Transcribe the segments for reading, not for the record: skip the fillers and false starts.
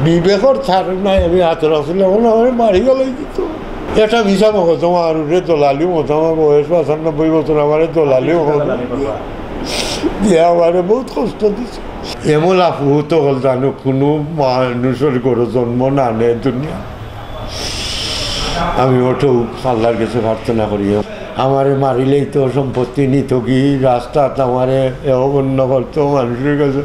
বিবেকর ছাড় নাই আমি হাতের আসলে এখন আমার মারি গেলাই দিত এটা মিশা মহতমা আর দোলালি মহতমা বয়স ৯৫ বছর আমার দোলালি দিয়ে আমার বহুত কষ্ট দিচ্ছে এমন আফুত হল জানো কোনো মানুষের গরু জন্ম না নেয় দুনিয়া আমি ওঠেও আল্লাহর কাছে প্রার্থনা করি আমারে মারিলেই তো সম্পত্তি নিত কি রাস্তাত আমারে অবন্য করতো মানুষের কাছে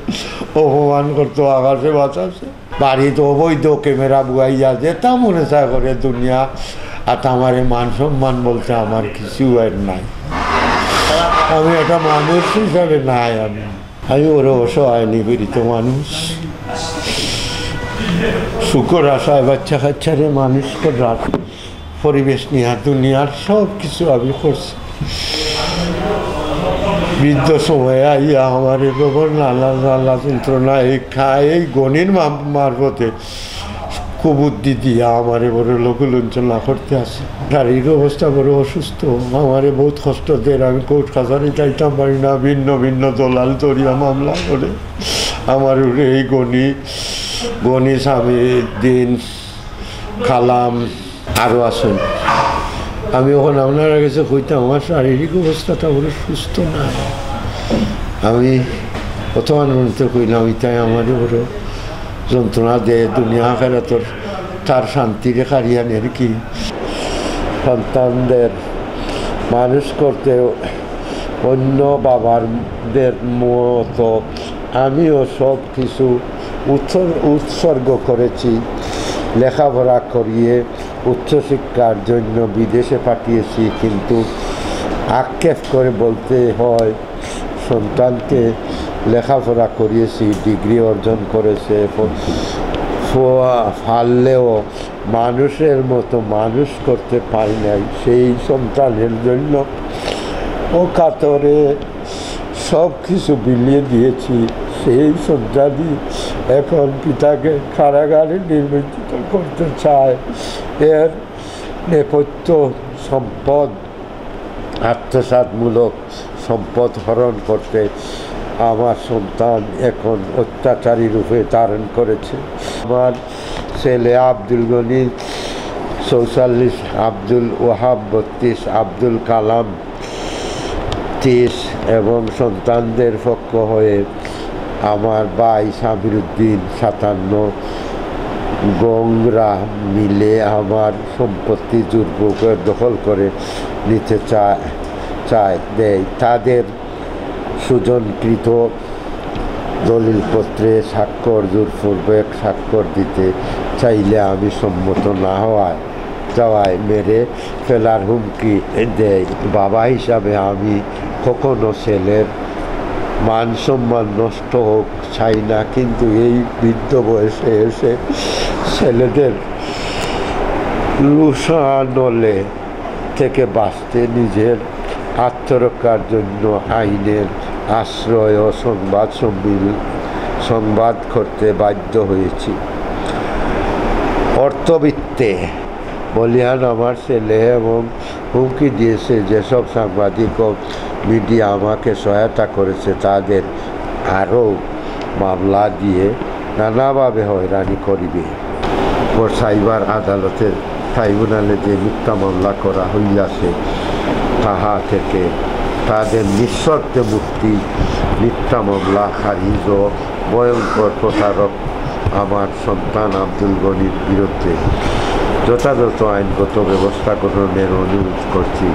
অপমান করতো আকাশে বাঁচাছে বাড়িতে অবৈধ ক্যামেরা বুয়াইয়া যেটা মনে চায় করে দুনিয়া আর আমারে মান সম্মান বলতে আমার কিছু আর নাই আমি একটা মানুষ হিসাবে নাই আমি ওর অসহায় নিপীড়িত মানুষ শুকর আশায় বাচ্চা কাচ্চারে মানুষ করার পরিবেশ নিয়ে দুনিয়ার সব কিছু আমি করছি বৃদ্ধ সময়ে আইয়া আমার এবার নানা যন্ত্রণা এই খায় এই গণির মারফতে কুবুদ্ধি দিয়া আমারে বড় লোকলঞ্চনা করতে আসে শারীরিক অবস্থা বড় অসুস্থ আমারে বহুত কষ্ট দেয় আমি কোর্ট কাছারি যাইতাম পারি না ভিন্ন ভিন্ন দলাল তরিয়া মামলা করে আমার এই গণি স্বামী দিন খালাম আরও আসেন আমি ওখানে আপনারা কাছে কইতাম আমার শারীরিক অবস্থাটা বড় সুস্থ না আমি প্রথম কইলাম তাই আমারও বড় যন্ত্রণা দেয় দুনিয়া খেরাতর তার শান্তিরে খারিয়ানের কি সন্তানদের মানুষ করতে অন্য বাবাদের মতো আমিও সব কিছু উৎসর্গ করেছি লেখাপড়া করিয়ে উচ্চশিক্ষার জন্য বিদেশে পাঠিয়েছি কিন্তু আক্ষেপ করে বলতে হয় সন্তানকে লেখাপড়া করিয়েছি ডিগ্রি অর্জন করেছে পারলেও মানুষের মতো মানুষ করতে পারি নাই সেই সন্তানের জন্য ও কাতরে সব কিছু বিলিয়ে দিয়েছি সেই সন্তানই এখন পিতাকে কারাগারে নির্বাচিত করতে চায় এর নেপথ্য সম্পদ আত্মসাৎমূলক সম্পদ হরণ করতে আমার সন্তান এখন অত্যাচারী রূপে ধারণ করেছে আমার ছেলে আব্দুল গনি ৪৪ আব্দুল ওয়াহাব ৩২ আব্দুল কালাম ৩০ এবং সন্তানদের পক্ষ হয়ে আমার ভাই সাবির উদ্দিন ৫৭ গংরা মিলে আমার সম্পত্তি জোরপূর্বক দখল করে নিতে চায় দেয় তাদের সুজনকৃত দলিলপত্রে জোরপূর্বক স্বাক্ষর দিতে চাইলে আমি সম্মত না যাওয়ায় মেরে ফেলার হুমকি দেয় বাবা হিসাবে আমি কখনো ছেলের মান সম্মান নষ্ট হোক চাই না কিন্তু এই বৃদ্ধ বয়সে এসে ছেলেদের লুসানলে থেকে বাঁচতে নিজের আত্মরক্ষার জন্য আইনের আশ্রয় ও সংবাদ করতে বাধ্য হয়েছি অর্থবিত্তে বলিয়ান আমার ছেলে এবং হুমকি দিয়েছে যেসব সাংবাদিক ও মিডিয়া আমাকে সহায়তা করেছে তাদের আরও মামলা দিয়ে নানাভাবে হয়রানি করিবে ও সাইবার আদালতের ট্রাইব্যুনালে যে মিথ্যা মামলা করা হইয়াছে তাহা থেকে তাদের নিঃশর্তে মুক্তি মিথ্যা মামলা খারিজ ও ভয়ঙ্কর প্রতারক আমার সন্তান আব্দুল গনির বিরুদ্ধে যথাযথ আইনগত ব্যবস্থা গ্রহণের অনুরোধ করছি।